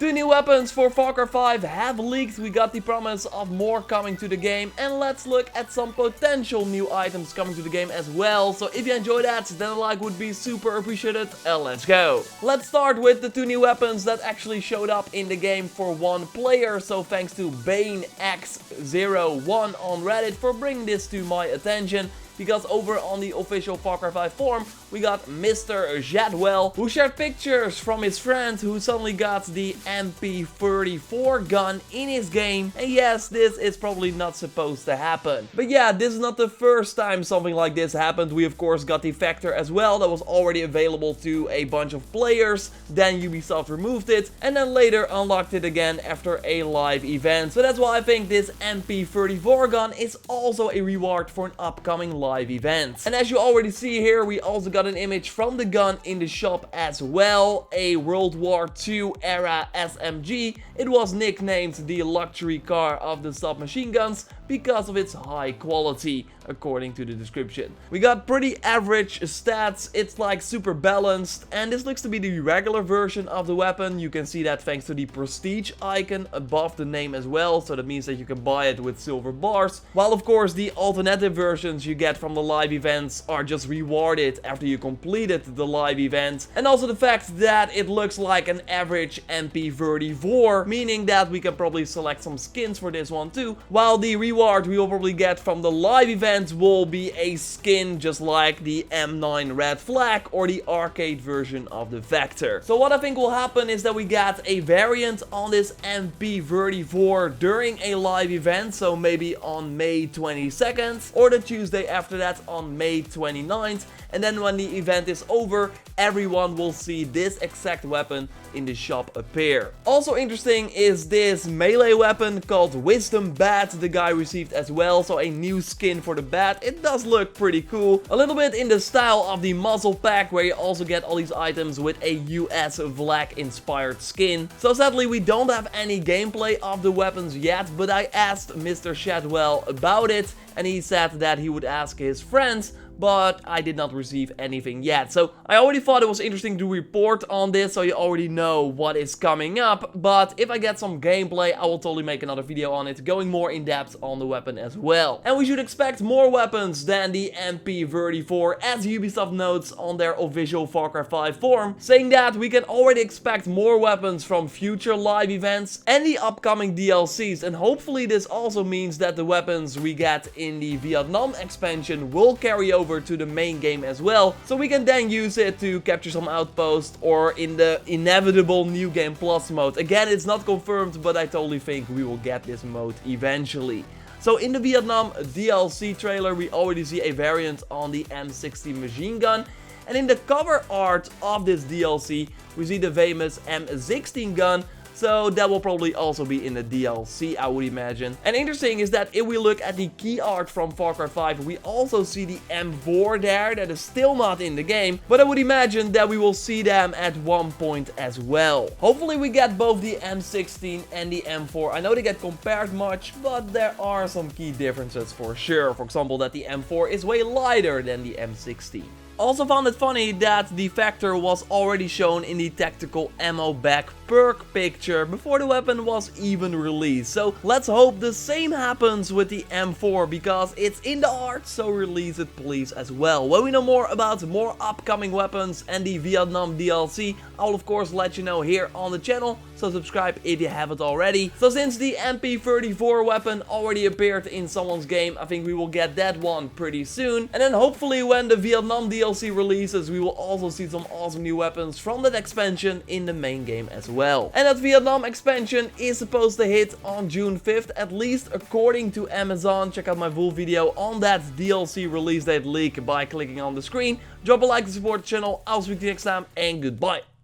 Two new weapons for Far Cry 5 have leaked. We got the promise of more coming to the game, and let's look at some potential new items coming to the game as well. So if you enjoy that, then a like would be super appreciated, and let's go. Let's start with the two new weapons that actually showed up in the game for one player. So thanks to BaneX01 on Reddit for bringing this to my attention. Because over on the official Far Cry 5 forum, we got Mr. Jadwell, who shared pictures from his friend who suddenly got the MP34 gun in his game. And yes, this is probably not supposed to happen. But yeah, this is not the first time something like this happened. We of course got the Vector as well, that was already available to a bunch of players. Then Ubisoft removed it, and then later unlocked it again after a live event. So that's why I think this MP34 gun is also a reward for an upcoming live event. And as you already see here, we also got an image from the gun in the shop as well. A World War II era SMG. It was nicknamed the luxury car of the submachine guns because of its high quality, according to the description. We got pretty average stats, it's like super balanced, and this looks to be the regular version of the weapon. You can see that thanks to the prestige icon above the name as well, so that means that you can buy it with silver bars. While of course the alternative versions you get from the live events are just rewarded after you completed the live event. And also the fact that it looks like an average MP34, meaning that we can probably select some skins for this one too, while the reward we will probably get from the live event will be a skin just like the M9 Red Flag or the arcade version of the Vector. So what I think will happen is that we get a variant on this MP34 during a live event, so maybe on May 22nd or the Tuesday after that on May 29th, and then when the event is over, everyone will see this exact weapon in the shop appear. Also interesting is this melee weapon called Wisdom Bat the guy received as well, so a new skin for the bat. It does look pretty cool, a little bit in the style of the muzzle pack, where you also get all these items with a US Vlad inspired skin. So sadly we don't have any gameplay of the weapons yet, but I asked Mr. Shadwell about it, and he said that he would ask his friends, but I did not receive anything yet. So I already thought it was interesting to report on this, so you already know what is coming up. But if I get some gameplay, I will totally make another video on it, going more in depth on the weapon as well. And we should expect more weapons than the MP34, as Ubisoft notes on their official Far Cry 5 forum, saying that we can already expect more weapons from future live events and the upcoming DLCs. And hopefully this also means that the weapons we get in the Vietnam expansion will carry over to the main game as well, so we can then use it to capture some outposts or in the inevitable New Game Plus mode. Again, it's not confirmed, but I totally think we will get this mode eventually. So in the Vietnam DLC trailer, we already see a variant on the M60 machine gun. And in the cover art of this DLC, we see the famous M16 gun. So that will probably also be in the DLC, I would imagine. And interesting is that if we look at the key art from Far Cry 5, we also see the M4 there. That is still not in the game, but I would imagine that we will see them at one point as well. Hopefully we get both the M16 and the M4. I know they get compared much, but there are some key differences for sure. For example, that the M4 is way lighter than the M16. Also found it funny that the Vector was already shown in the tactical ammo bag perk picture before the weapon was even released. So let's hope the same happens with the M4, because it's in the art, so release it please as well. When we know more about more upcoming weapons and the Vietnam DLC, I'll of course let you know here on the channel, so subscribe if you haven't already. So since the MP34 weapon already appeared in someone's game, I think we will get that one pretty soon. And then hopefully when the Vietnam DLC releases, we will also see some awesome new weapons from that expansion in the main game as well. And that Vietnam expansion is supposed to hit on June 5th, at least according to Amazon. Check out my full video on that DLC release date leak by clicking on the screen. Drop a like to support the channel. I'll speak to you next time, and goodbye.